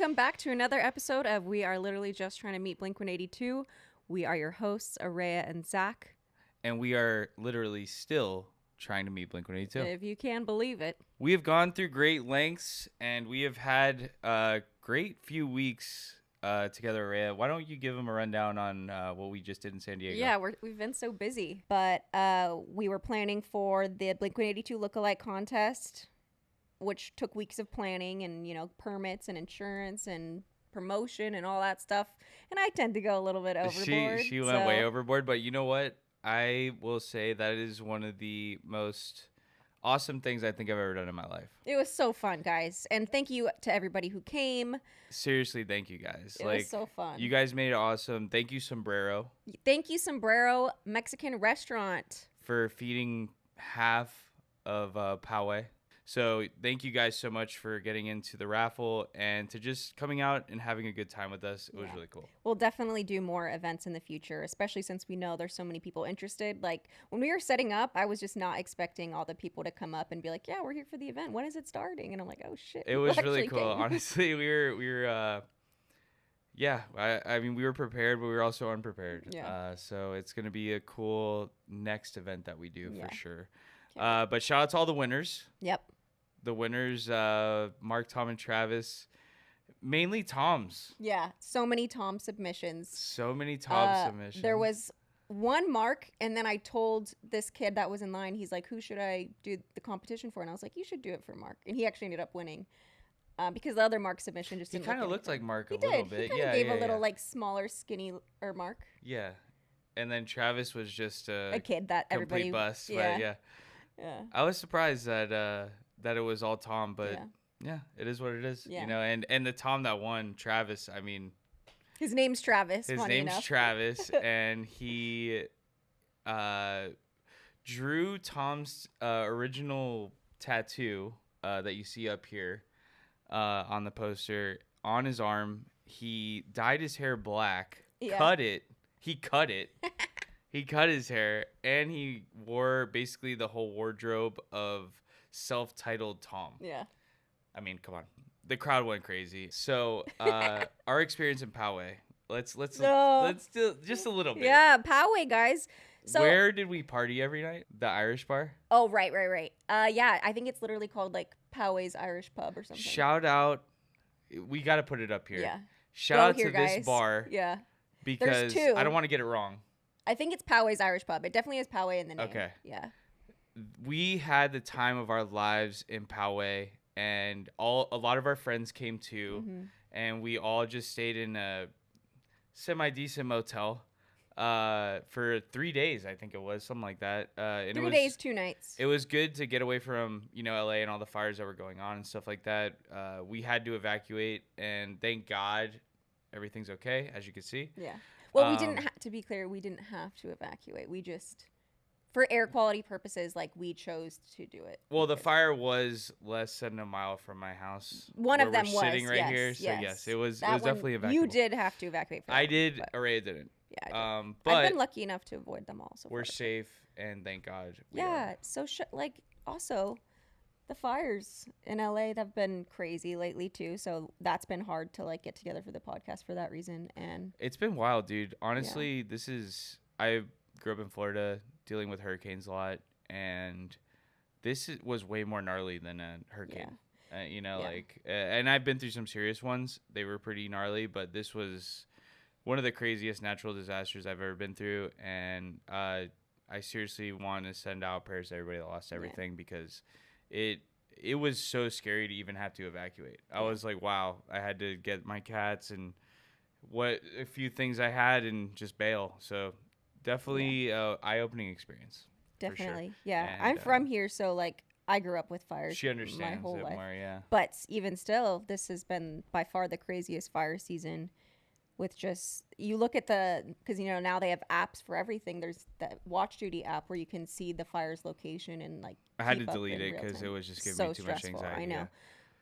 Welcome back to another episode of We Are Literally Just Trying to Meet Blink-182. We are your hosts, Araya and Zach. And we are literally still trying to meet Blink-182. If you can believe it. We have gone through great lengths, and we have had a great few weeks together, Araya. Why don't you give them a rundown on what we just did in San Diego? Yeah, we've been so busy. But we were planning for the Blink-182 lookalike contest, which took weeks of planning and, you know, permits and insurance and promotion and all that stuff. And I tend to go a little bit overboard. She went way overboard, but you know what? I will say that is one of the most awesome things I think I've ever done in my life. It was so fun, guys. And thank you to everybody who came. Seriously, thank you guys. It was so fun. You guys made it awesome. Thank you, Sombrero. Thank you, Sombrero Mexican Restaurant. For feeding half of Poway. So thank you guys so much for getting into the raffle and to just coming out and having a good time with us. It was really cool. We'll definitely do more events in the future, especially since we know there's so many people interested. Like when we were setting up, I was just not expecting all the people to come up and be like, yeah, we're here for the event. When is it starting? And I'm like, oh shit. It was really cool. Honestly, we were yeah, I mean, we were prepared, but we were also unprepared. Yeah. So it's going to be a cool next event that we do for sure. Okay. But shout out to all the winners. Yep. The winners, Mark, Tom, and Travis. Mainly Toms. Yeah. So many Tom submissions. Submissions. There was one Mark, and then I told this kid that was in line, he's like, who should I do the competition for? And I was like, you should do it for Mark. And he actually ended up winning. Because the other Mark submission just didn't. He kind of looked like Mark a little bit. He kind of gave a little like smaller, skinny Mark. Yeah, and then Travis was just a kid that everybody complete bust. Yeah. But yeah. I was surprised that it was all Tom, but yeah, it is what it is. Yeah. You know, and the Tom that won, Travis. I mean, his name's Travis. Travis, and he drew Tom's original tattoo that you see up here. On the poster on his arm. He dyed his hair black, cut it. He cut it. He cut his hair, and he wore basically the whole wardrobe of self-titled Tom. Yeah. I mean, come on. The crowd went crazy. So, our experience in Poway. Let's do just a little bit. Yeah, Poway, guys. So, where did we party every night? The Irish bar? Oh, right. Yeah, I think it's literally called like Poway's Irish Pub or something. Shout out. We got to put it up here. Yeah. Shout out to this bar. Yeah. Because there's two. I don't want to get it wrong. I think it's Poway's Irish Pub. It definitely has Poway in the name. Okay. Yeah. We had the time of our lives in Poway, and a lot of our friends came too, and we all just stayed in a semi-decent motel for 3 days, I think it was, something like that. And 3 days, 2 nights. It was good to get away from, LA and all the fires that were going on and stuff like that. We had to evacuate, and thank God everything's okay, as you can see. Yeah. Well, we didn't to be clear, we didn't have to evacuate. We just, for air quality purposes, like we chose to do it. Well, the fire was less than a mile from my house. One of them was sitting right here. So yes, it was definitely evacuable. You did have to evacuate. I did. Araya didn't. Yeah, I did. But I've been lucky enough to avoid them all. So we're safe, and thank God. Yeah. So also, the fires in LA have been crazy lately too. So that's been hard to like get together for the podcast for that reason. And it's been wild, dude. Honestly, I grew up in Florida dealing with hurricanes a lot, and this was way more gnarly than a hurricane. And I've been through some serious ones. They were pretty gnarly, but this was one of the craziest natural disasters I've ever been through. And I seriously want to send out prayers to everybody that lost everything because it was so scary to even have to evacuate. I was like, wow, I had to get my cats and a few things I had and just bail. So definitely eye-opening experience. Definitely. Sure. Yeah. And, I'm from here, so like I grew up with fires. She understands my whole life. More, yeah. But even still, this has been by far the craziest fire season. With just, you look at because now they have apps for everything. There's that Watch Duty app where you can see the fire's location and like. I had to delete it because it was just giving me too much anxiety. I know. Yeah.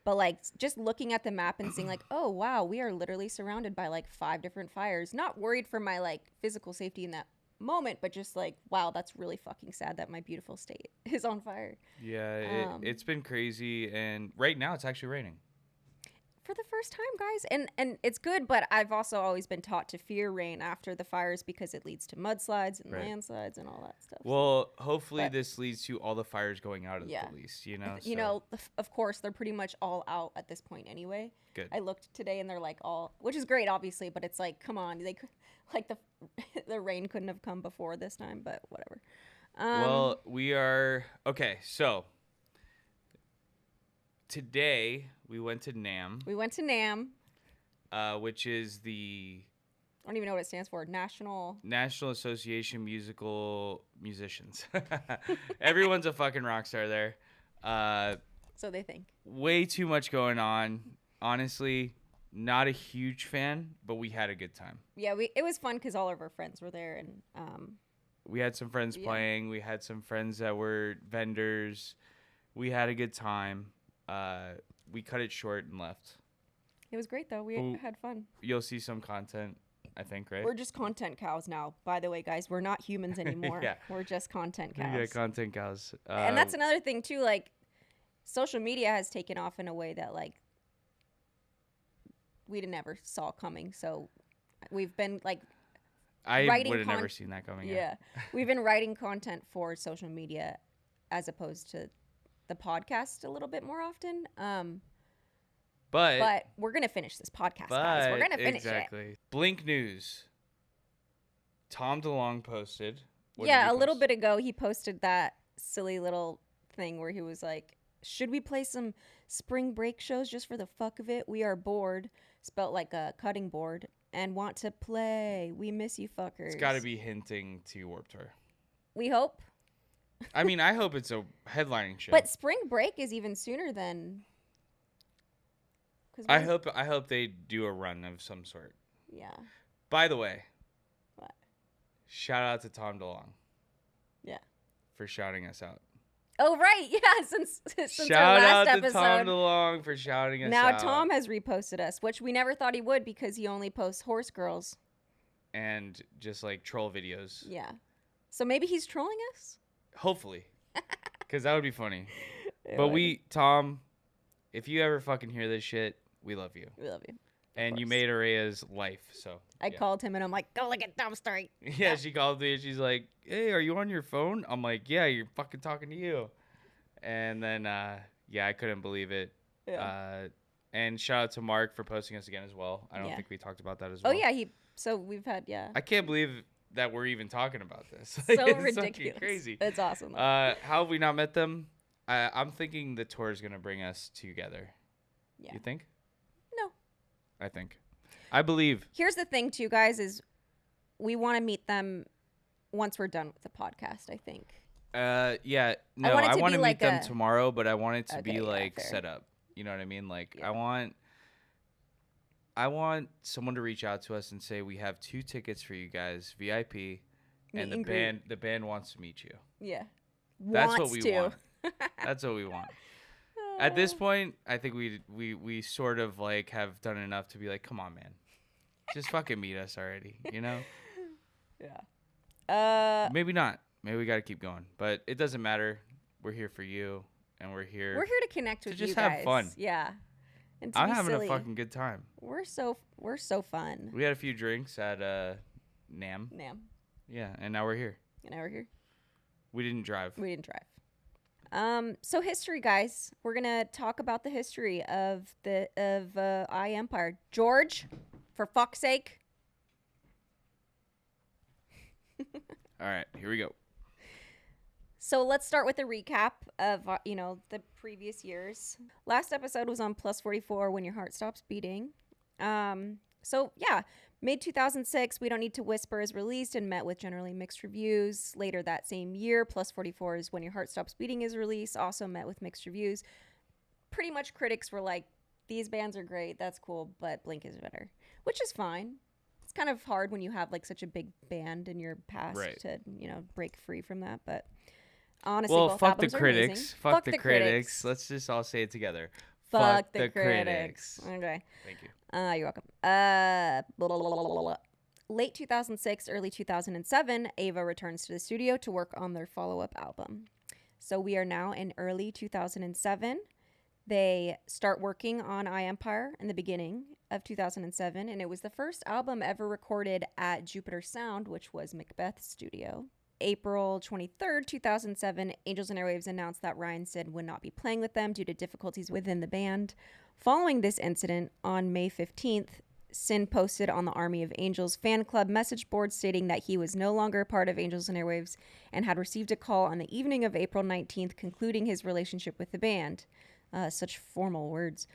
But like just looking at the map and seeing like, oh wow, we are literally surrounded by like 5 different fires. Not worried for my like physical safety in that moment, but just like, wow, that's really fucking sad that my beautiful state is on fire. Yeah, it's been crazy, and right now it's actually raining. for the first time, guys. And it's good, but I've also always been taught to fear rain after the fires because it leads to mudslides and landslides and all that stuff. Well, hopefully this leads to all the fires going out at the least, you know? You know, of course, they're pretty much all out at this point anyway. Good. I looked today and they're like all, which is great, obviously, but it's like, come on. They could, like the rain couldn't have come before this time, but whatever. Well, we are, okay, so today we went to NAMM. We went to NAMM. Which is the... I don't even know what it stands for. National Association Musical Musicians. Everyone's a fucking rock star there. So they think. Way too much going on. Honestly, not a huge fan, but we had a good time. Yeah, it was fun because all of our friends were there, and we had some friends playing. We had some friends that were vendors. We had a good time. We cut it short and left. It was great, though. We had fun. You'll see some content, I think, right? We're just content cows now, by the way, guys. We're not humans anymore. Yeah. We're just content cows. Yeah, content cows. And that's another thing, too. Like, social media has taken off in a way that, like, we never saw coming. So we've been, like, I would have never seen that coming. Yeah. We've been writing content for social media as opposed to the podcast a little bit more often. But we're going to finish this podcast, guys. We're going to finish it. Blink News. Tom DeLonge posted. A little bit ago, he posted that silly little thing where he was like, should we play some spring break shows just for the fuck of it? We are bored, spelt like a cutting board, and want to play. We miss you fuckers. It's got to be hinting to Warped Tour. We hope. I mean, I hope it's a headlining show. But spring break is even sooner than... I hope they do a run of some sort. Yeah. By the way. What? Shout out to Tom DeLonge. Yeah. For shouting us out. Oh, right. Yeah, since shout our last out episode. To Tom DeLonge for shouting us now, out. Now Tom has reposted us, which we never thought he would because he only posts horse girls. And just like troll videos. Yeah. So maybe he's trolling us? Hopefully. Because that would be funny. But Tom, if you ever fucking hear this shit, we love you. We love you. And you made Araya's life, so. I called him and I'm like, go look at Tom's story. Yeah, she called me and she's like, hey, are you on your phone? I'm like, yeah, you're fucking talking to you. And then, I couldn't believe it. Yeah. And shout out to Mark for posting us again as well. I don't think we talked about that as well. Oh, yeah, so we've had, I can't believe that we're even talking about this. So it's ridiculous. Crazy. It's awesome. How have we not met them? I'm thinking the tour is going to bring us together. Yeah. You think? No. I think. I believe. Here's the thing, too, guys, is we want to meet them once we're done with the podcast, I think. Yeah. No, I want to meet them tomorrow, but I want it to be like set up. You know what I mean? Like I want someone to reach out to us and say we have 2 tickets for you guys, VIP, and the band wants to meet you. Yeah. That's what we want. That's what we want. At this point, I think we sort of like have done enough to be like, come on, man, just fucking meet us already, you know? Yeah. Maybe not. Maybe we got to keep going, but it doesn't matter. We're here for you, and we're here. We're here to connect with you guys. Just have fun. Yeah. And I'm having a fucking good time. We're so fun. We had a few drinks at NAMM. Yeah, and now we're here. We didn't drive. So history, guys. We're gonna talk about the history of I Empire. George, for fuck's sake. All right, here we go. So let's start with a recap of the previous years. Last episode was on Plus 44, When Your Heart Stops Beating. Mid 2006, We Don't Need to Whisper is released and met with generally mixed reviews. Later that same year, Plus 44's When Your Heart Stops Beating is released, also met with mixed reviews. Pretty much critics were like, these bands are great, that's cool, but Blink is better, which is fine. It's kind of hard when you have like such a big band in your past to, break free from that, but honestly, both fuck the albums critics. Are fuck the critics. Let's just all say it together. Fuck the critics. Okay. Thank you. You're welcome. Late 2006, early 2007, Ava returns to the studio to work on their follow-up album. So we are now in early 2007. They start working on I Empire in the beginning of 2007, and it was the first album ever recorded at Jupiter Sound, which was Macbeth's studio. April 23rd, 2007, Angels and Airwaves announced that Ryan Sid would not be playing with them due to difficulties within the band. Following this incident, on May 15th, Sin posted on the Army of Angels fan club message board stating that he was no longer a part of Angels and Airwaves and had received a call on the evening of April 19th concluding his relationship with the band. Such formal words.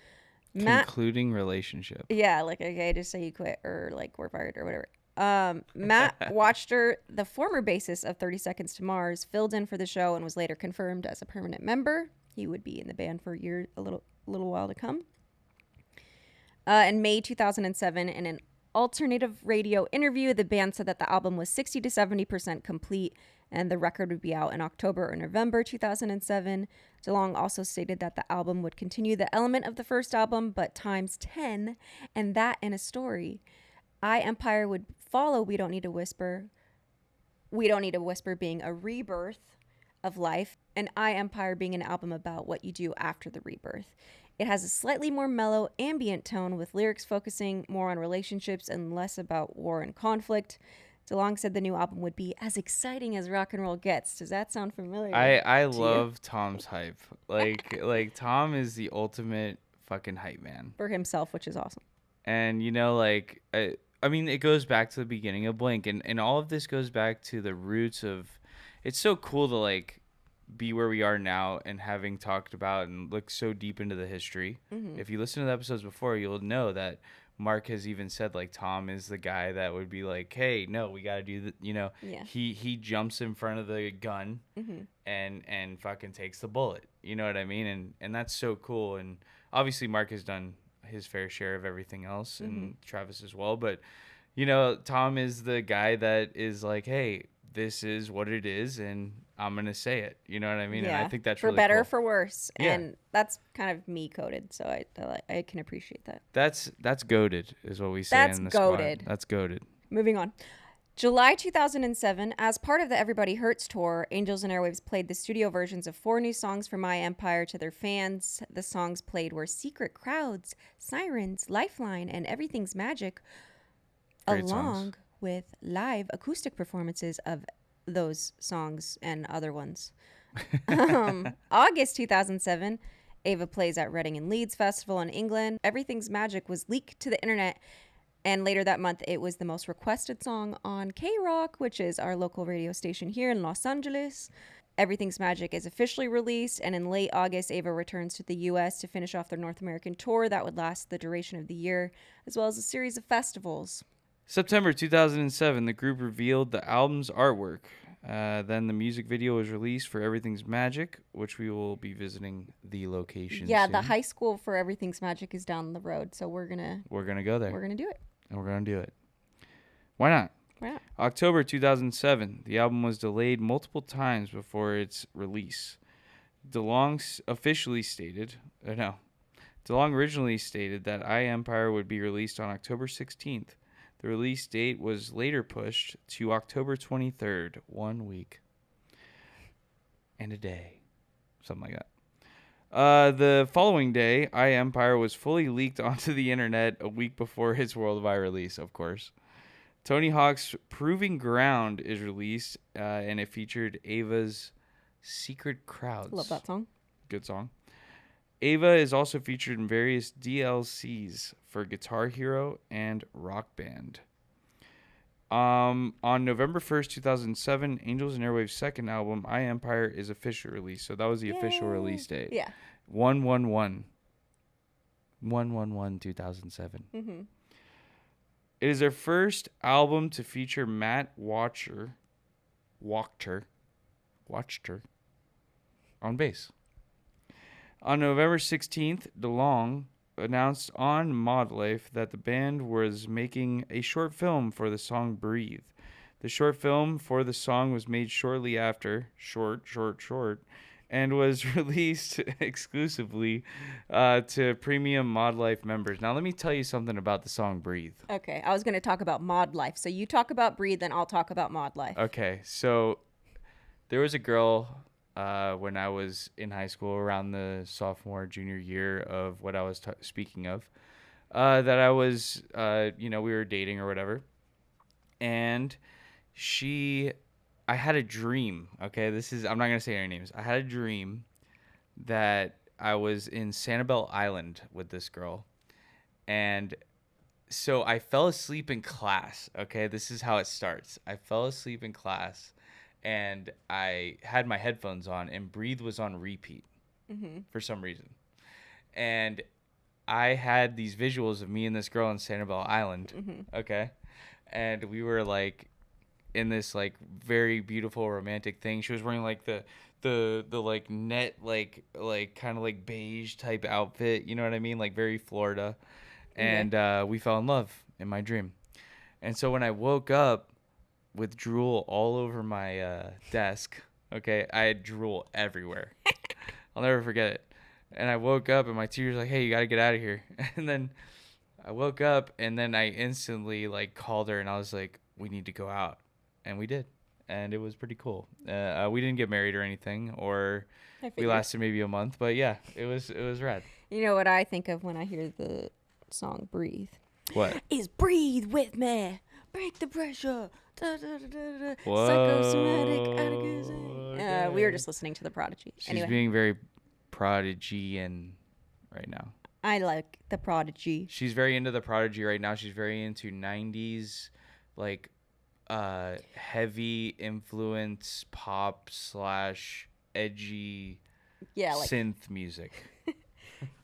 Concluding relationship. Yeah, like, okay, just say you quit or like we're fired or whatever. Matt Watchter, the former bassist of 30 Seconds to Mars, filled in for the show and was later confirmed as a permanent member. He would be in the band for a little while to come. In May 2007, in an alternative radio interview, the band said that the album was 60 to 70% complete and the record would be out in October or November 2007. DeLonge also stated that the album would continue the element of the first album, but times 10, and that in a story. I Empire would follow We Don't Need a Whisper. We Don't Need a Whisper being a rebirth of life, and I Empire being an album about what you do after the rebirth. It has a slightly more mellow, ambient tone with lyrics focusing more on relationships and less about war and conflict. DeLonge said the new album would be as exciting as rock and roll gets. Does that sound familiar? I love Tom's hype. Like Tom is the ultimate fucking hype man for himself, which is awesome. And I mean, it goes back to the beginning of Blink, and all of this goes back to the roots of. It's so cool to like be where we are now and having talked about and look so deep into the history. Mm-hmm. If you listen to the episodes before, you'll know that Mark has even said like Tom is the guy that would be like, hey, no, we got to do the, yeah. he jumps in front of the gun mm-hmm. and fucking takes the bullet. You know what I mean? And that's so cool. And obviously Mark has done his fair share of everything else mm-hmm. and Travis as well. But, Tom is the guy that is like, hey, this is what it is. And I'm going to say it. You know what I mean? Yeah. And I think that's for really better, cool. for worse. Yeah. And that's kind of me coded. So I can appreciate that. That's goated is what we say in the goated. Squad. That's goated. Moving on. July 2007, as part of the Everybody Hurts tour, Angels and Airwaves played the studio versions of 4 new songs from My Empire to their fans. The songs played were Secret Crowds, Sirens, Lifeline, and Everything's Magic, Great along songs. With live acoustic performances of those songs and other ones. August 2007, Ava plays at Reading and Leeds Festival in England. Everything's Magic was leaked to the internet, and later that month it was the most requested song on K-Rock, which is our local radio station here in Los Angeles. Everything's Magic is officially released, and in late August, Ava returns to the U.S. to finish off their North American tour that would last the duration of the year, as well as a series of festivals. September 2007, the group revealed the album's artwork. Then the music video was released for Everything's Magic, which we will be visiting the location soon. The high school for Everything's Magic is down the road, so we're gonna go there. We're gonna do it. And we're gonna do it. Why not? Why not? October 2007, the album was delayed multiple times before its release. DeLonge originally stated that I Empire would be released on October 16th. The release date was later pushed to October 23rd, 1 week and a day, something like that. The following day, I Empire was fully leaked onto the internet a week before its worldwide release, of course. Tony Hawk's Proving Ground is released, and it featured Ava's Secret Crowds. Love that song. Good song. Ava is also featured in various DLCs for Guitar Hero and Rock Band. On November 1st, 2007, Angels and Airwaves' second album, I Empire, is officially released. So that was the official release date. Yeah. 1/1/1. 1/1/1/2007. Mm-hmm. It is their first album to feature Matt Watchter on bass. On November 16th, DeLonge announced on Mod Life that the band was making a short film for the song Breathe. The short film for the song was made shortly after, and was released exclusively to premium Mod Life members. Now, let me tell you something about the song Breathe. Okay, I was going to talk about Mod Life. So you talk about Breathe, then I'll talk about Mod Life. Okay, so there was a girl when I was in high school, around the sophomore, junior year of what I was speaking of, that I was, we were dating or whatever. And I had a dream. Okay. I'm not going to say any names. I had a dream that I was in Sanibel Island with this girl. And so I fell asleep in class. Okay. This is how it starts. I fell asleep in class and I had my headphones on and Breathe was on repeat for some reason. And I had these visuals of me and this girl on Sanibel Island. Okay. And we were like in this like very beautiful romantic thing. She was wearing like the like net like kind of like beige type outfit, you know what I mean? Like very Florida. And we fell in love in my dream. And so when I woke up with drool all over my desk, okay, I had drool everywhere. I'll never forget it. And I woke up and my teacher was like, "Hey, you got to get out of here." And then I woke up and then I instantly like called her and I was like, "We need to go out." And we did. And it was pretty cool. We didn't get married or anything, or we lasted maybe a month, but yeah, it was rad. You know what I think of when I hear the song Breathe? What? Is breathe with me. Break the pressure. Da, da, da, da, Whoa. Psychosomatic. We were just listening to The Prodigy. She's being very Prodigy right now. I like The Prodigy. She's very into The Prodigy right now. She's very into 90s like heavy influence pop / edgy like synth music.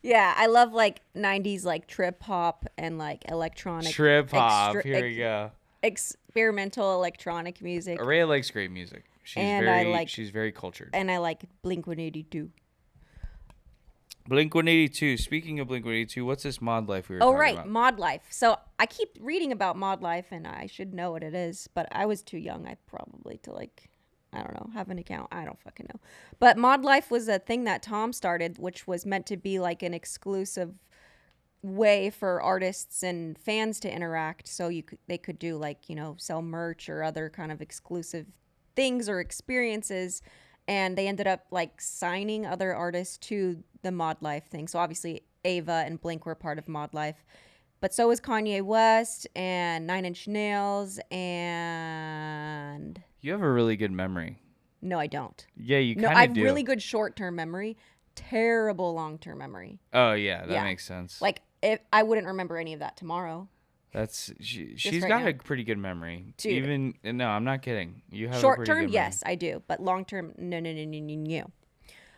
Yeah, I love like 90s like trip hop and like electronic trip hop. Here we go. Experimental electronic music. Araya likes great music. She's very cultured. And I like Blink-182. Blink-182. Speaking of Blink-182, what's this Mod Life we were talking about? Oh, right, Mod Life. So I keep reading about Mod Life, and I should know what it is, but I was too young, I don't know, have an account. I don't fucking know. But Mod Life was a thing that Tom started, which was meant to be like an exclusive way for artists and fans to interact. So they could do like, sell merch or other kind of exclusive things or experiences. And they ended up like signing other artists to the Mod Life thing. So obviously Ava and Blink were part of Mod Life. But so was Kanye West and 9 Inch Nails and... You have a really good memory. No, I don't. Yeah, you kind of do. I have really good short-term memory, terrible long-term memory. Oh, yeah, that makes sense. Like, I wouldn't remember any of that tomorrow. She's got a pretty good memory. Dude. No, I'm not kidding. You have short-term, yes, I do. But long-term, no.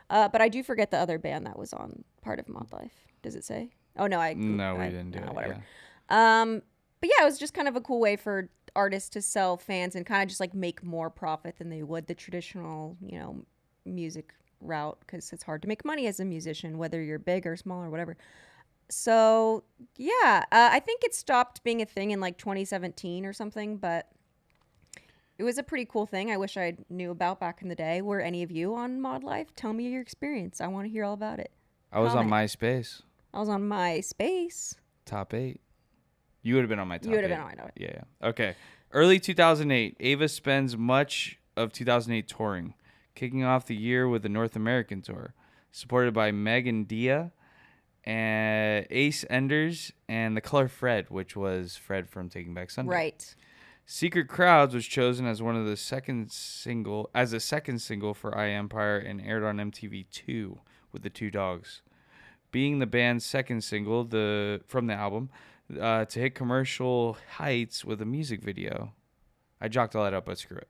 But I do forget the other band that was on part of Mod Life. Does it say? Oh, no, we didn't do it. Whatever. Yeah. But yeah, it was just kind of a cool way for artists to sell fans and kind of just like make more profit than they would the traditional, music route, because it's hard to make money as a musician, whether you're big or small or whatever. So yeah, I think it stopped being a thing in like 2017 or something, but it was a pretty cool thing. I wish I knew about back in the day. Were any of you on Mod Life? Tell me your experience. I want to hear all about it. I was on MySpace. I was on MySpace. Top 8. You would have been on my top 8. You would have been on my top 8. Yeah. Okay. Early 2008, Ava spends much of 2008 touring, kicking off the year with the North American tour, supported by Megan Dia, and Ace Enders, and The Color Fred, which was Fred from Taking Back Sunday. Right. Secret Crowds was chosen as a second single for I Empire and aired on MTV2 with the Two Dogs, being the band's second single from the album to hit commercial heights with a music video. I jocked all that up, but screw it.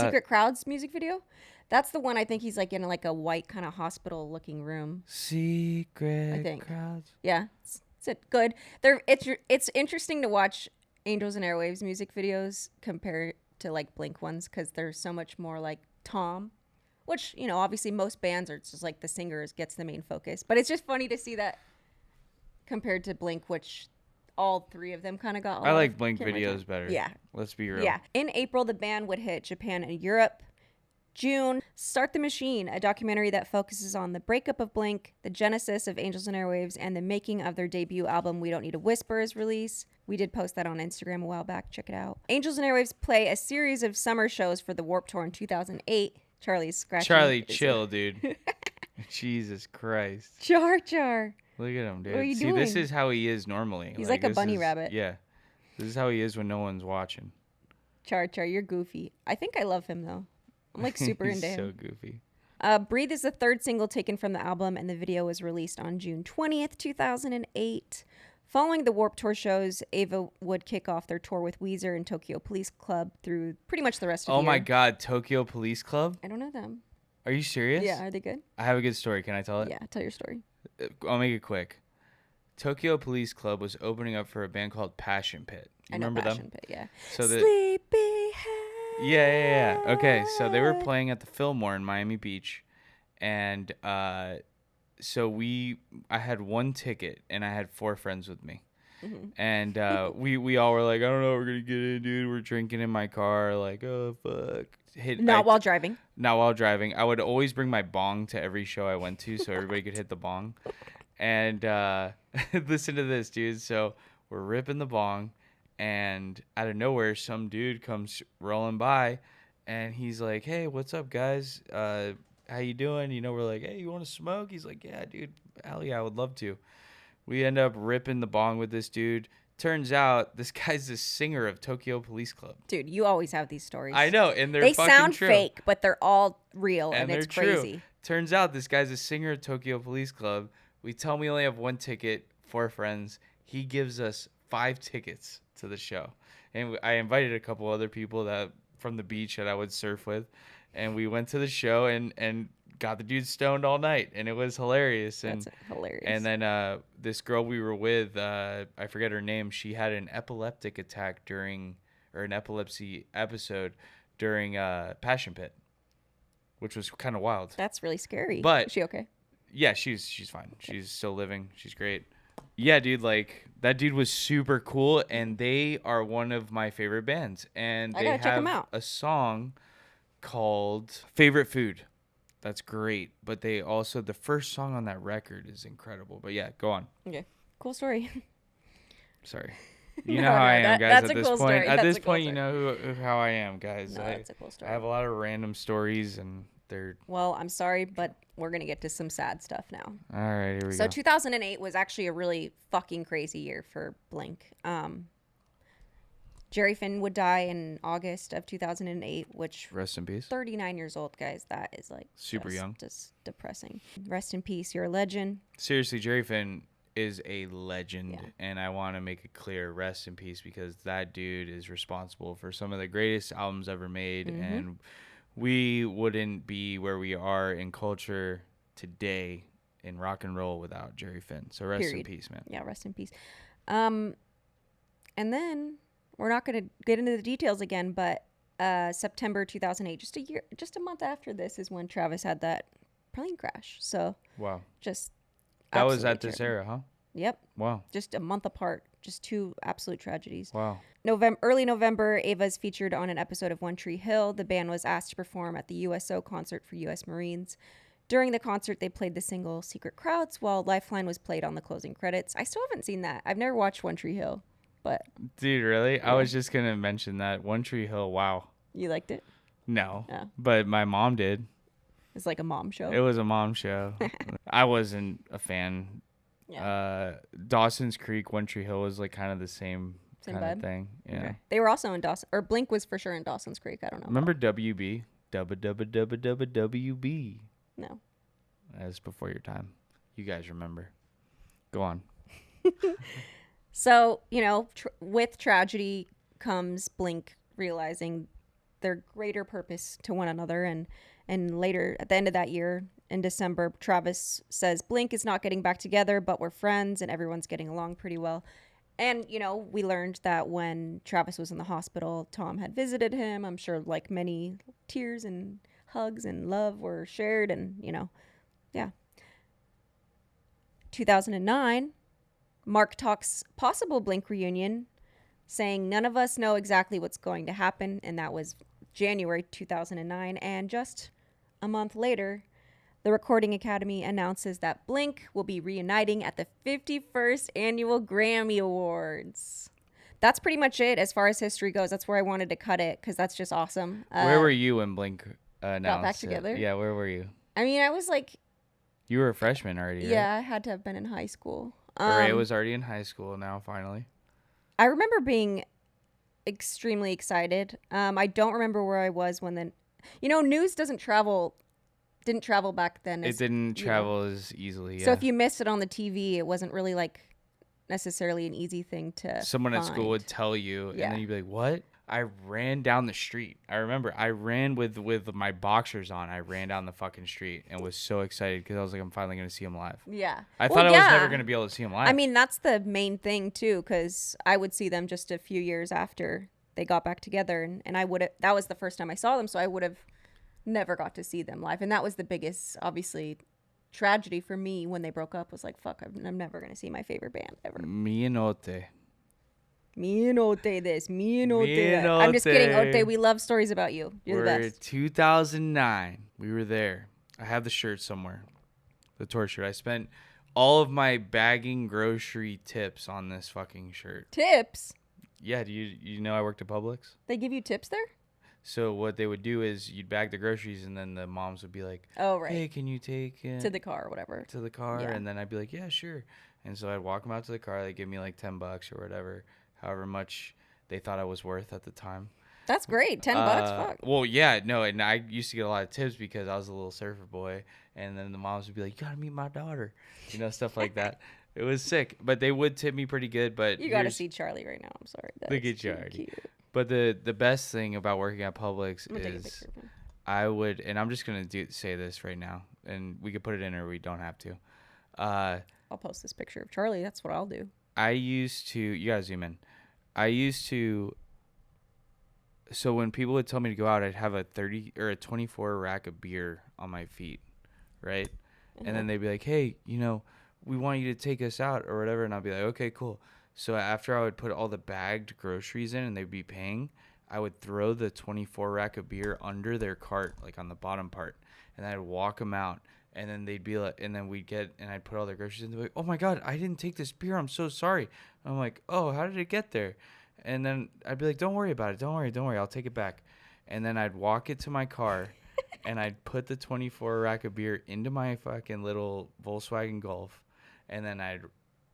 Secret Crowds music video? That's the one I think he's like in like a white kind of hospital looking room. Secret Crowds. Yeah, it's good. It's interesting to watch Angels and Airwaves music videos compared to like Blink ones, because there's so much more like Tom, which obviously most bands are just like the singer gets the main focus, but it's just funny to see that compared to Blink, which all three of them kind of got. I like Blink videos better. Yeah, let's be real. Yeah, in April the band would hit Japan and Europe. June, Start the Machine, a documentary that focuses on the breakup of Blink, the genesis of Angels and Airwaves, and the making of their debut album, We Don't Need a Whisper, is released. We did post that on Instagram a while back. Check it out. Angels and Airwaves play a series of summer shows for the Warped Tour in 2008. Charlie's scratching. Charlie, chill, dude. Jesus Christ. Jar Jar. Look at him, dude. What are you See, doing? this is how he is normally. He's like a bunny rabbit. Yeah. This is how he is when no one's watching. Char, you're goofy. I think I love him, though. I'm like super into him. He's so goofy. Breathe is the third single taken from the album, and the video was released on June 20th, 2008. Following the Warped Tour shows, Ava would kick off their tour with Weezer and Tokyo Police Club through pretty much the rest of the year. Oh my God, Tokyo Police Club? I don't know them. Are you serious? Yeah, are they good? I have a good story. Can I tell it? Yeah, tell your story. I'll make it quick. Tokyo Police Club was opening up for a band called Passion Pit. You remember Passion them? Pit, yeah. So Sleepyhead. Yeah. Okay, so they were playing at the Fillmore in Miami Beach, and so I had one ticket, and I had 4 friends with me. Mm-hmm. And we all were like, I don't know, we're gonna get in, dude. We're drinking in my car, like, oh fuck. Not while driving. Not while driving. I would always bring my bong to every show I went to, so everybody could hit the bong. And listen to this, dude. So we're ripping the bong, and out of nowhere, some dude comes rolling by, and he's like, "Hey, what's up, guys? How you doing?" You know, we're like, "Hey, you want to smoke?" He's like, "Yeah, dude. Hell yeah, I would love to." We end up ripping the bong with this dude. Turns out this guy's the singer of Tokyo Police Club. Dude, you always have these stories. I know, and they sound true. fake, but they're all real, and it's crazy. True. Turns out this guy's a singer of Tokyo Police Club. We tell him we only have 1 ticket, 4 friends. He gives us 5 tickets to the show. And I invited a couple other people from the beach that I would surf with. And we went to the show and got the dude stoned all night. And it was hilarious. That's hilarious. And then this girl we were with, I forget her name, she had an epileptic attack an epilepsy episode during Passion Pit, which was kind of wild. That's really scary. But is she okay? Yeah, she's fine. She's still living. She's great. Yeah, dude, like that dude was super cool, and they are one of my favorite bands. And they check them have out. a song called Favorite Food. That's great. But they also, the first song on that record is incredible. But yeah, go on. Okay. Cool story. Sorry. You know how I am, guys. That's at a this cool point, story. at That's this a cool point, you story. know how I am, guys. No, that's a cool story. I have a lot of random stories, and they're. Well, I'm sorry, but we're gonna get to some sad stuff now. All right, here we go. So 2008 was actually a really fucking crazy year for Blink. Jerry Finn would die in August of 2008, which rest in peace. 39 years old, guys. That is like super young. Just depressing. Rest in peace. You're a legend. Seriously, Jerry Finn is a legend, and I want to make it clear, rest in peace, because that dude is responsible for some of the greatest albums ever made, and we wouldn't be where we are in culture today in rock and roll without Jerry Finn. So rest in peace, man. Yeah, rest in peace. And then we're not going to get into the details again, but September 2008, just a month after this, is when Travis had that plane crash. So wow, that was at this era, huh? Yep. Wow. Just a month apart. Just 2 absolute tragedies. Wow. Early November, Ava is featured on an episode of One Tree Hill. The band was asked to perform at the USO concert for U.S. Marines. During the concert, they played the single Secret Crowds, while Lifeline was played on the closing credits. I still haven't seen that. I've never watched One Tree Hill, but... Dude, really? Yeah. I was just going to mention that. One Tree Hill, wow. You liked it? No. Oh. But my mom did. It's like a mom show. It was a mom show. I wasn't a fan. Yeah. Dawson's Creek, One Tree Hill was like kind of the same kind of thing. Yeah. Okay. They were also in Dawson, or Blink was for sure in Dawson's Creek. I don't know. Remember WB? WB. No. That's before your time. You guys remember. Go on. So, with tragedy comes Blink realizing their greater purpose to one another. And later, at the end of that year, in December, Travis says, Blink is not getting back together, but we're friends and everyone's getting along pretty well. And, we learned that when Travis was in the hospital, Tom had visited him. I'm sure like many tears and hugs and love were shared and, yeah. 2009, Mark talks possible Blink reunion, saying none of us know exactly what's going to happen. And that was January 2009. And just a month later, the Recording Academy announces that Blink will be reuniting at the 51st Annual Grammy Awards. That's pretty much it as far as history goes. That's where I wanted to cut it because that's just awesome. Where were you when Blink announced got back together. Yeah, where were you? I mean, I was like, you were a freshman already, right? Yeah, I had to have been in high school. Ray was already in high school now, finally. I remember being extremely excited. I don't remember where I was when then. News didn't travel back then. It didn't travel as easily. So if you missed it on the TV, it wasn't really like necessarily an easy thing to. Someone at school would tell you, and then you'd be like, "What?" I ran down the street. I remember I ran with my boxers on. I ran down the fucking street and was so excited because I was like, I'm finally going to see him live. Yeah. I thought I was never going to be able to see him live. I mean, that's the main thing too, because I would see them just a few years after they got back together, and that was the first time I saw them, so I would have never got to see them live. And that was the biggest, obviously, tragedy for me when they broke up, was like, fuck, I'm never going to see my favorite band ever. Me and Ote this. Me and Ote that. I'm just kidding, Ote. We love stories about you. You're the best. 2009. We were there. I have the shirt somewhere. The tour shirt. I spent all of my bagging grocery tips on this fucking shirt. Tips? Yeah. Do you know I worked at Publix? They give you tips there? So what they would do is you'd bag the groceries, and then the moms would be like, "Oh, right. Hey, can you take it to the car or whatever?" To the car, yeah. And then I'd be like, "Yeah, sure." And so I'd walk them out to the car. They'd give me like $10 or whatever, however much they thought I was worth at the time. That's great. $10, fuck. Well, yeah, no, and I used to get a lot of tips because I was a little surfer boy, and then the moms would be like, "You gotta meet my daughter," stuff like that. It was sick, but they would tip me pretty good. But you gotta see Charlie right now. I'm sorry. Look at you already. Cute. But the best thing about working at Publix is I would, and I'm just gonna say this right now, and we could put it in or we don't have to. I'll post this picture of Charlie. That's what I'll do. You gotta zoom in. So when people would tell me to go out, I'd have a 30 or a 24 rack of beer on my feet, right? Mm-hmm. And then they'd be like, "Hey, we want you to take us out or whatever," and I'd be like, "Okay, cool." So after I would put all the bagged groceries in and they'd be paying, I would throw the 24 rack of beer under their cart, like on the bottom part, and I'd walk them out. And then they'd be like, and then I'd put all their groceries in. They'd be like, "Oh my God, I didn't take this beer. I'm so sorry." I'm like, "Oh, how did it get there?" And then I'd be like, "Don't worry about it. Don't worry. I'll take it back." And then I'd walk it to my car and I'd put the 24 rack of beer into my fucking little Volkswagen Golf. And then I'd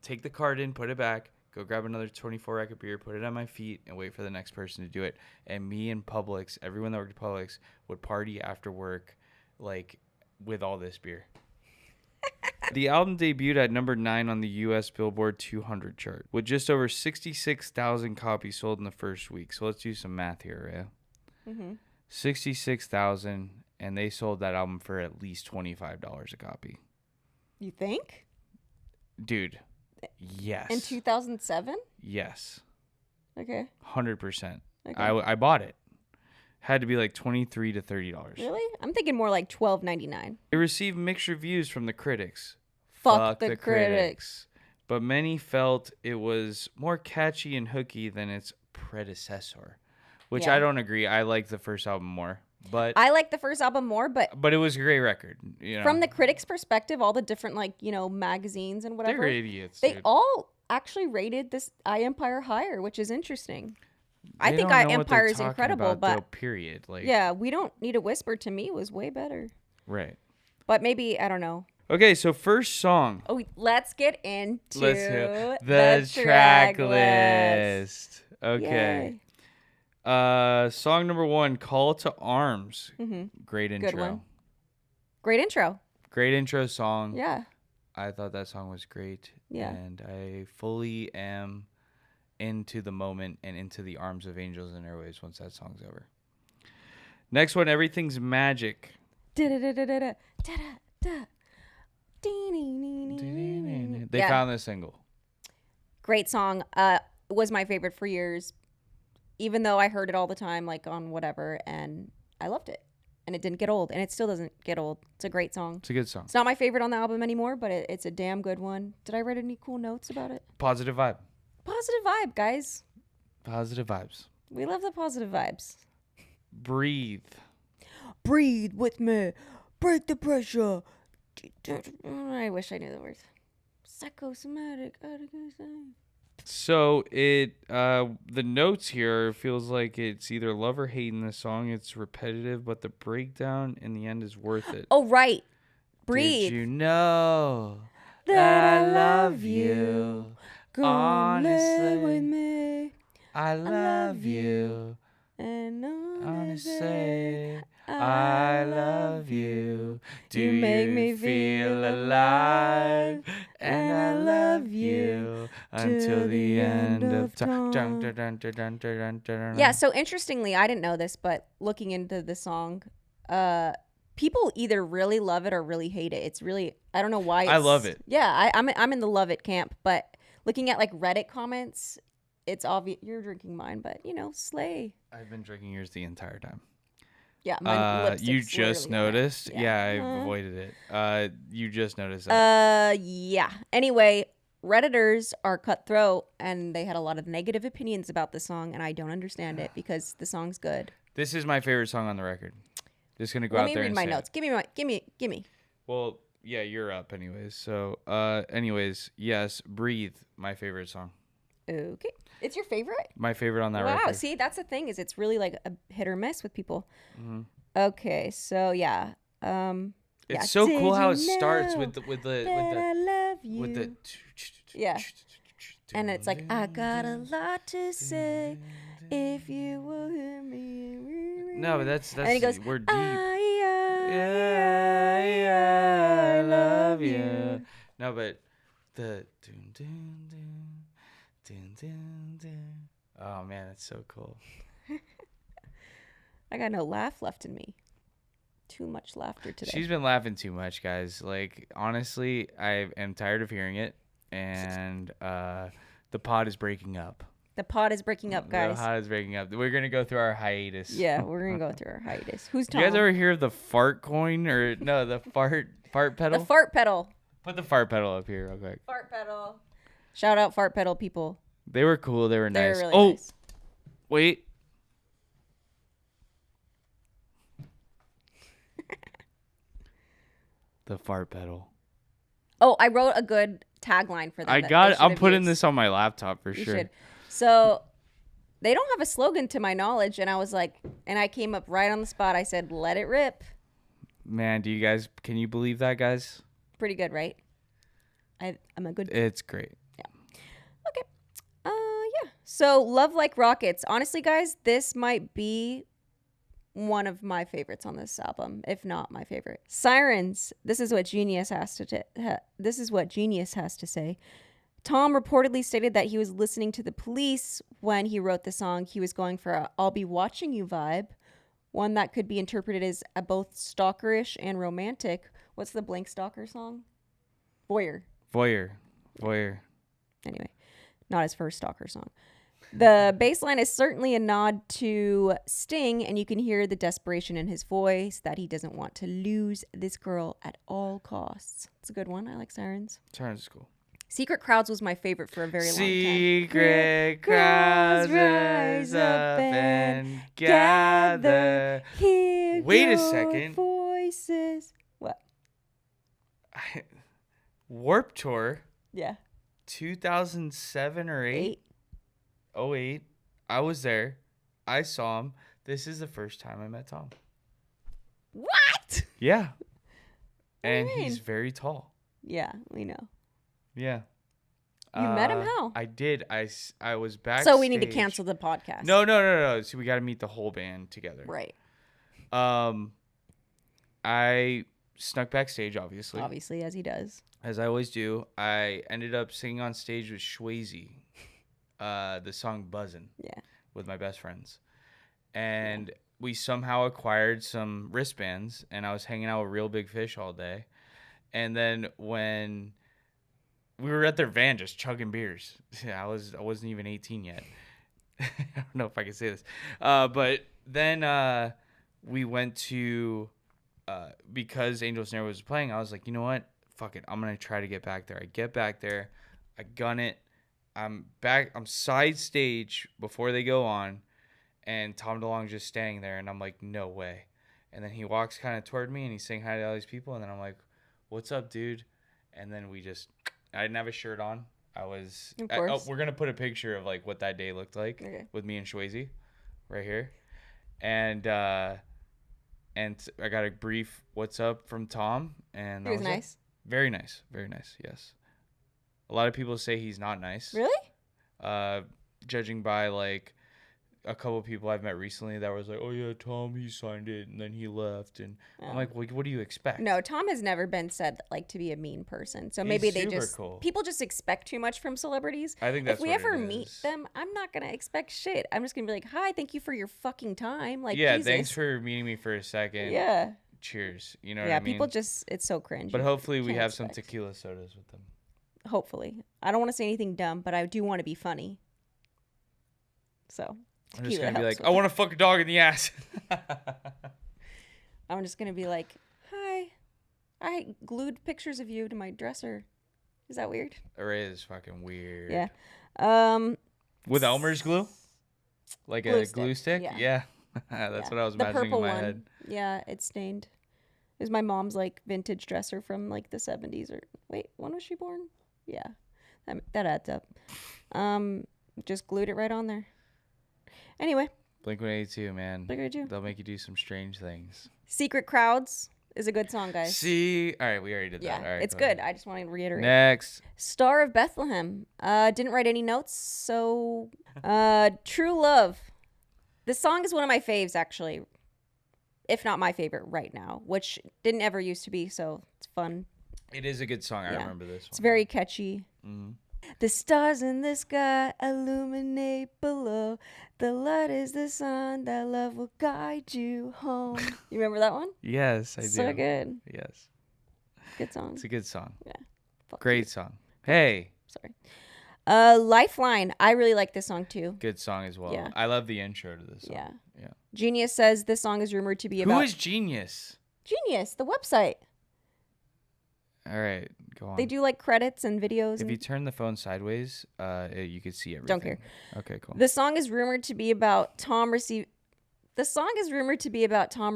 take the cart in, put it back, go grab another 24 rack of beer, put it on my feet, and wait for the next person to do it. And me and Publix, everyone that worked at Publix, would party after work, like, with all this beer. The album debuted at number 9 on the U.S. Billboard 200 chart, with just over 66,000 copies sold in the first week. So let's do some math here, Rhea. Mm-hmm. 66,000, and they sold that album for at least $25 a copy. You think? Dude, yes. In 2007? Yes. Okay. 100%. Okay. I bought it. Had to be like $23 to $30. Really? I'm thinking more like $12.99. It received mixed reviews from the critics. Fuck the critics. But many felt it was more catchy and hooky than its predecessor, which I don't agree. I like the first album more. But I like the first album more, but it was a great record. From the critics' perspective, all the different magazines and whatever, they're idiots. They all actually rated this I Empire higher, which is interesting. I think I Empire is incredible, but period. We don't need a whisper. To me, was way better. Right. But maybe I don't know. Okay, so first song. Oh, let's get into the track list. Okay. Yay. Song number 1, "Call to Arms." Mm-hmm. Great intro. Good one. Great intro. Great intro song. Yeah. I thought that song was great. Yeah. And I fully am into the moment and into the arms of Angels and Airwaves once that song's over. Next one, "Everything's Magic." They found this single. Great song. Was my favorite for years, even though I heard it all the time, like on whatever, and I loved it. And it didn't get old, and it still doesn't get old. It's a great song. It's a good song. It's not my favorite on the album anymore, but it's a damn good one. Did I write any cool notes about it? Positive vibe. Positive vibe, guys. Positive vibes. We love the positive vibes. Breathe. Breathe with me. Break the pressure. I wish I knew the words. Psychosomatic. So the notes here feels like it's either love or hate in the song. It's repetitive, but the breakdown in the end is worth it. Oh, right. Did Breathe. you know That I love you. Go live with Honestly, me. I I love love you. you. And honestly, Honestly, I I love love you. you. Do You make you me feel feel alive? alive. And And I I love love you you until to the the end end of of time. Dun, time. dun, dun, dun, dun, dun, dun, dun, Yeah, dun. so interestingly, I didn't know this, but looking into the song, uh people either really love it or really hate it. It's really, I don't know why I love it's, it. yeah, I'm in the love it camp, but looking at like Reddit comments, it's obvious you're drinking mine, but slay. I've been drinking yours the entire time. Yeah, my You lipstick's just literally on it. noticed? Yeah. Yeah, I've Uh-huh. avoided it. You just noticed that. Yeah. Anyway, Redditors are cutthroat and they had a lot of negative opinions about the song, and I don't understand it because the song's good. This is my favorite song on the record. Just gonna go Let out me there read and my say it. notes. Give me. Well, yeah, you're up anyways. So, anyways, yes, Breathe, my favorite song. Okay. It's your favorite? My favorite on that Wow. record. See, that's the thing, is it's really like a hit or miss with people. Hmm. Okay, so yeah. Yeah. It's so cool Did how you it starts know with that I love the you? Yeah. And it's like, I got a lot to say if you will hear No, but me. that's And then he goes, we're deep. I Yeah, I love love you. you. No, but the dun, dun, dun, dun, dun, dun. Oh man, that's so cool. I got no laugh left in me. Too much laughter today. She's been laughing too much, guys. Like honestly, I am tired of hearing it, and the pod is breaking up. The pod is breaking up, The guys. pod is breaking up. We're gonna go through our hiatus. Yeah, we're gonna go through our hiatus. Who's Do you Tom? guys ever hear of the fart coin or no, the fart pedal? The fart pedal. Put the fart pedal up here real quick. Fart pedal. Shout out fart pedal people. They were cool. They were They're nice. really nice. Wait. The fart pedal. Oh, I wrote a good tagline for them. I that got they it. I'm should have putting used. this on my laptop for You sure. should. So they don't have a slogan to my knowledge, and I was like, and I came up right on the spot. I said, "Let it rip." Man, can you believe that, guys? Pretty good, right? I'm a good. It's great. Okay. Yeah. So Love Like Rockets. Honestly, guys, this might be one of my favorites on this album, if not my favorite. Sirens. This is what Genius has to say. Tom reportedly stated that he was listening to The Police when he wrote the song. He was going for a "I'll be watching you" vibe, one that could be interpreted as a both stalkerish and romantic. What's the Blank Stalker song? Voyeur. Voyeur. Anyway, not his first stalker song. The bass line is certainly a nod to Sting, and you can hear the desperation in his voice that he doesn't want to lose this girl at all costs. It's a good one. I like Sirens. Sirens is cool. Secret Crowds was my favorite for a very long time. Secret crowds rise up and gather. Hear Wait a your second. Voices. What? Warp Tour Yeah. 2007 or 8? 08. I was there. I saw him. This is the first time I met Tom. What? Yeah. What do you And mean? he's very tall. Yeah, we know. Yeah. You met him how? I did. I was backstage. So we need to cancel the podcast. No. So we got to meet the whole band together. Right. I snuck backstage, obviously. Obviously, as he does. As I always do. I ended up singing on stage with Swayze. The song Buzzin'. Yeah. With my best friends. And we somehow acquired some wristbands, and I was hanging out with Real Big Fish all day. And then when we were at their van just chugging beers. I wasn't even 18 yet. I don't know if I can say this. But then we went to because Angel Snare was playing, I was like, you know what? Fuck it. I'm gonna try to get back there. I get back there, I gun it. I'm side stage before they go on, and Tom DeLonge's just standing there, and I'm like, no way. And then he walks kind of toward me, and he's saying hi to all these people, and then I'm like, what's up, dude? And then I didn't have a shirt on. Of course. we're gonna put a picture of like what that day looked like with me and Shwazy right here, and I got a brief "What's up" from Tom, and He was nice. Very nice, very nice. Yes, a lot of people say he's not nice. Really? Judging by like a couple of people I've met recently that was like, oh yeah, Tom, he signed it and then he left, and I'm like, well, what do you expect? No, Tom has never been said like to be a mean person, so He's maybe they super just cool. People just expect too much from celebrities. I think that's if we what ever it meet is. them, I'm not gonna expect shit. I'm just gonna be like, hi, thank you for your fucking time. Like, yeah, Jesus. thanks for meeting me for a second. Yeah. Cheers. You know what I Yeah, mean? people just, it's so cringe. But hopefully we Can't have some expect. tequila sodas with them. Hopefully. I don't want to say anything dumb, but I do want to be funny. So I'm just gonna be helps like, I want to fuck a dog in the ass. I'm just gonna be like, hi, I glued pictures of you to my dresser. Is that weird? Or is fucking weird. Yeah. With Elmer's glue? Like Glue a glue stick, stick? yeah. That's what I was the imagining purple in my one. head. Yeah, it's stained. It was my mom's like vintage dresser from like the 70s or wait, when was she born? Yeah. That adds up. Just glued it right on there. Anyway. Blink-182, man. Blink-182. They'll make you do some strange things. Secret Crowds is a good song, guys. See? All right, we already did Yeah, that. All right, it's good. I just want to reiterate. Next. Star of Bethlehem. Didn't write any notes, so True Love. This song is one of my faves, actually. If not my favorite right now, which didn't ever used to be, so it's fun. It is a good song. I remember this one. It's very catchy. Mm-hmm. The stars in the sky illuminate below. The light is the sun. That love will guide you home. You remember that one? Yes, I do. So good. Yes. Good song. It's a good song. Yeah. Great song. Hey. Sorry. Lifeline. I really like this song too. Good song as well. Yeah. I love the intro to this song. Yeah. Yeah. Genius says this song is rumored to be about... Who is Genius? Genius, the website. All right, go on. They do like credits and videos. If you turn the phone sideways, you can see everything. Don't care. Okay, cool. The song is rumored to be about Tom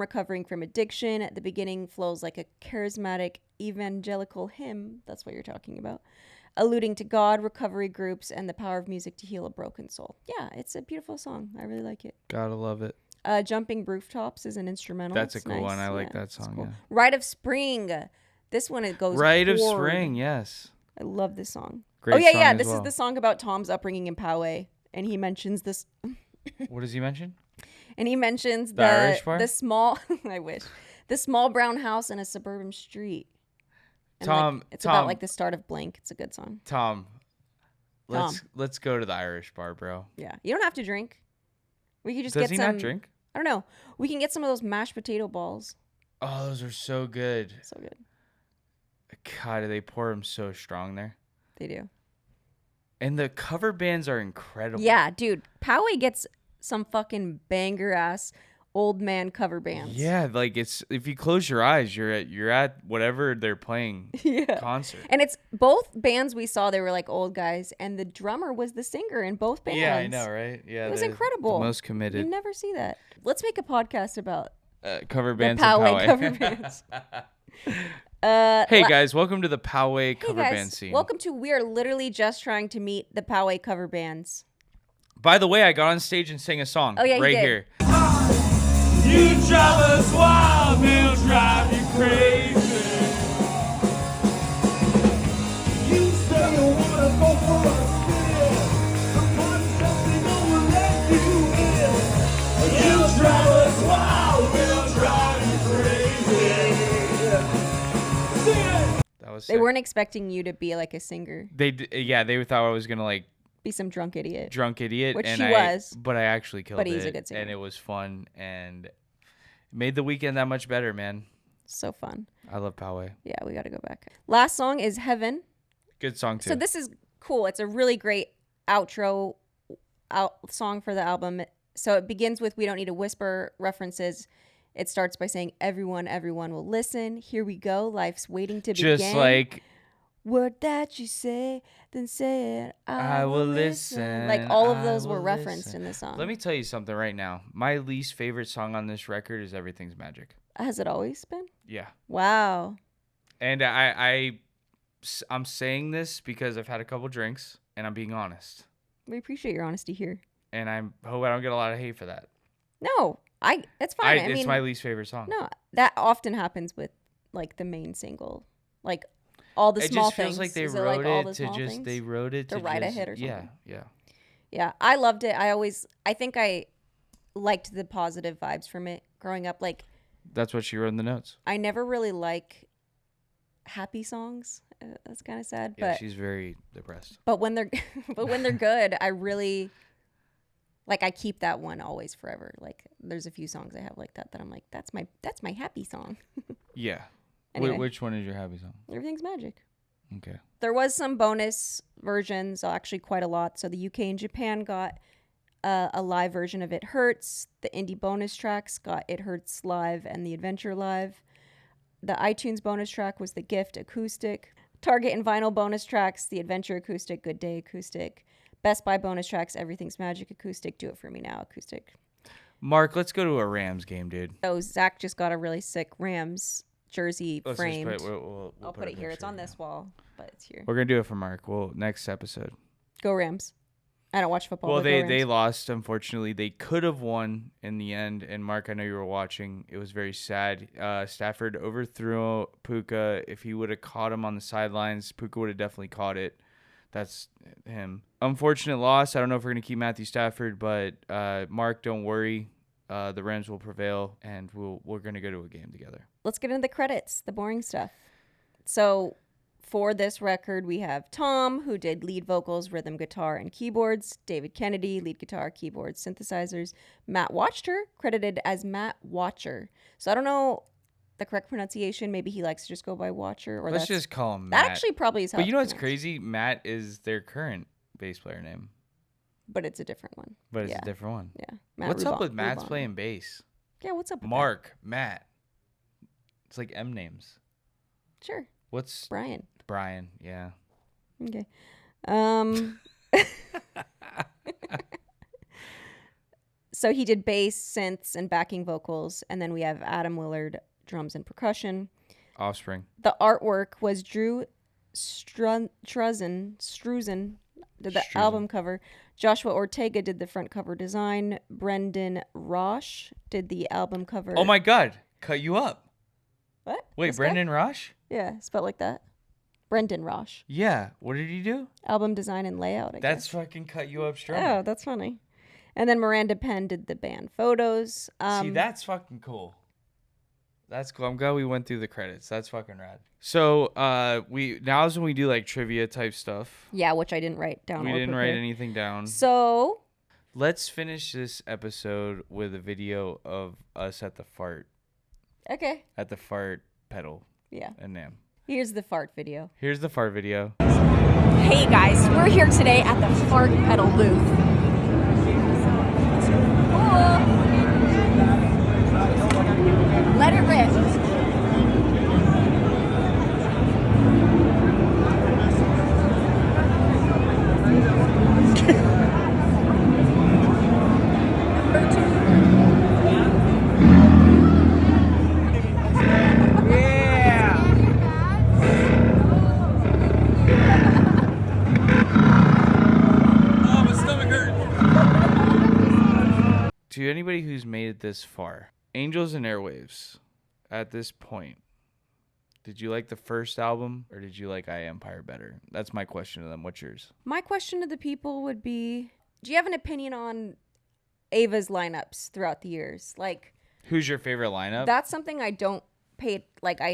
recovering from addiction. At the beginning, flows like a charismatic evangelical hymn. That's what you're talking about. Alluding to God, recovery groups, and the power of music to heal a broken soul. Yeah, it's a beautiful song. I really like it. Gotta love it. Jumping Rooftops is an instrumental. That's it's a cool nice. one. I like that song. Cool. Yeah. Rite of Spring. This one, it goes Rite of forward. Spring, yes. I love this song. Great yeah, song yeah. as This well. is the song about Tom's upbringing in Poway, and he mentions this. What does he mention? And he mentions The Irish bar? the small. I wish the small brown house in a suburban street. And Tom, it's about like the start of Blink. It's a good song. Tom, let's go to the Irish bar, bro. Yeah, you don't have to drink. We could just Does get he some. not drink? I don't know. We can get some of those mashed potato balls. Oh, those are so good. So good. God, they pour them so strong there. They do. And the cover bands are incredible. Yeah, dude. Poway gets some fucking banger ass old man cover bands. Yeah, like it's if you close your eyes, you're at whatever they're playing concert. And it's both bands we saw. They were like old guys, and the drummer was the singer in both bands. Yeah, I know, right? Yeah, it was incredible. The most committed. You never see that. Let's make a podcast about cover bands. The Poway and cover bands. Hey guys, welcome to the Poway cover band scene. Welcome to. We are literally just trying to meet the Poway cover bands. By the way, I got on stage and sang a song. Oh, yeah, you right did. here. You drive us wild, we'll drive you crazy. You say you wanna go for a spin. Come on, something I will let you in. You drive us wild, we'll drive you crazy. Sing it. That was They sick. weren't expecting you to be like a singer, They thought I was gonna like be some drunk idiot. drunk idiot, Which and she I was. but I actually killed it. But he's a good singer. And it was fun and made the weekend that much better, man. So fun. I love Poway. Yeah, we got to go back. Last song is Heaven. Good song too. So this is cool. It's a really great outro song for the album. So it begins with "We Don't Need to Whisper" references. It starts by saying, everyone will listen. Here we go. Life's waiting to begin. Just like word that you say, then say it. I will listen. Like all of those I were will referenced listen. in the song. Let me tell you something right now. My least favorite song on this record is "Everything's Magic." Has it always been? Yeah. Wow. And I I'm saying this because I've had a couple drinks and I'm being honest. We appreciate your honesty here. And I hope I don't get a lot of hate for that. No, it's fine. I it's mean, my least favorite song. No, that often happens with like the main single, like all the small things. It just feels like they Is wrote all it the to small just things? they wrote it To to write a just, hit or something. Yeah. I loved it. I think I liked the positive vibes from it growing up. Like That's what she wrote in the notes. I never really like happy songs. That's kind of sad, Yeah, but she's very depressed. but when they're good, I really like. I keep that one always forever. Like there's a few songs I have like that I'm like that's my happy song. Yeah. Anyway. Which one is your happy song? Everything's Magic. Okay. There was some bonus versions, actually quite a lot. So the UK and Japan got a live version of It Hurts. The indie bonus tracks got It Hurts Live and The Adventure Live. The iTunes bonus track was The Gift Acoustic. Target and Vinyl bonus tracks, The Adventure Acoustic, Good Day Acoustic. Best Buy bonus tracks, Everything's Magic Acoustic, Do It For Me Now Acoustic. Mark, let's go to a Rams game, dude. So Zach just got a really sick Rams jersey Let's framed. just put it, we'll I'll put it here. It's on this wall, but it's here. We're going to do it for Mark. Next episode. Go Rams. I don't watch football. Well, but go they Rams. lost, unfortunately. They could have won in the end. And Mark, I know you were watching. It was very sad. Stafford overthrew Puka. If he would have caught him on the sidelines, Puka would have definitely caught it. That's him. Unfortunate loss. I don't know if we're going to keep Matthew Stafford, but Mark, don't worry. The Rams will prevail, and we're going to go to a game together. Let's get into the credits, the boring stuff. So for this record, we have Tom, who did lead vocals, rhythm guitar, and keyboards. David Kennedy, lead guitar, keyboards, synthesizers. Matt Watcher, credited as Matt Watcher. So I don't know the correct pronunciation. Maybe he likes to just go by Watcher. Or Let's just call him Matt. That actually probably is how But you know it's what's pronounced. crazy? Matt is their current bass player name. But it's a different one. But it's a different one. Yeah. Matt What's up Rubon- with Matt's Rubon. playing bass? Yeah, what's up with Mark, Matt. It's like M names. that? Sure. What's Brian. Brian? Yeah. Okay. So he did bass, synths, and backing vocals. And then we have Adam Willard, drums and percussion. Offspring. The artwork was Drew Struzen did the Struzen. album cover. Joshua Ortega did the front cover design. Brendan Rosh did the album cover. Oh my God. Cut you up. What? Wait, This guy? Brendan Rosh? Yeah, spelled like that. Brendan Rosh. Yeah. What did he do? Album design and layout, I That's guess. fucking cut you up strong. Oh, that's funny. And then Miranda Penn did the band photos. See, that's fucking cool. That's cool. I'm glad we went through the credits. That's fucking rad. So, now's when we do like trivia type stuff. Yeah, which I didn't write down. We or didn't write prepare. anything down. So, Let's finish this episode with a video of us at the fart okay. pedal Yeah. and Nam. Here's the fart video. Here's the fart video. Hey guys, we're here today at the fart pedal booth. Let it rip. To anybody who's made it this far, Angels and Airwaves, at this point, did you like the first album or did you like I Empire better? That's my question to them. What's yours? My question to the people would be, do you have an opinion on Ava's lineups throughout the years? Like, Who's your favorite lineup? that's something I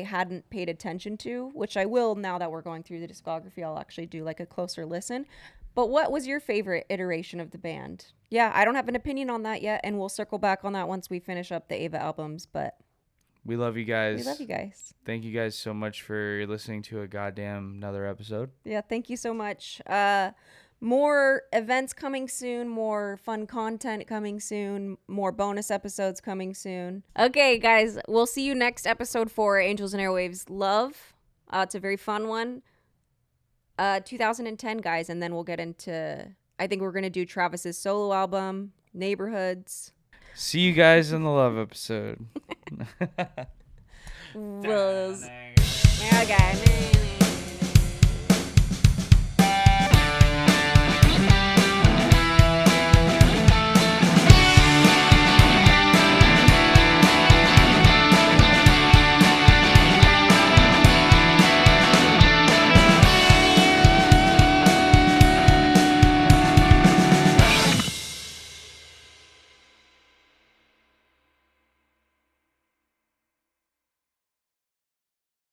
hadn't paid attention to, which I will now that we're going through the discography. I'll actually do like a closer listen. But what was your favorite iteration of the band? Yeah, I don't have an opinion on that yet, and we'll circle back on that once we finish up the Ava albums, but We love you guys. we love you guys. Thank you guys so much for listening to a goddamn another episode. Yeah, thank you so much. More events coming soon, more fun content coming soon, more bonus episodes coming soon. Okay, guys, we'll see you next episode for Angels and Airwaves Love. It's a very fun one. 2010, guys, and then we'll get into, I think we're going to do Travis's solo album, Neighborhoods. See you guys in the love episode. Okay.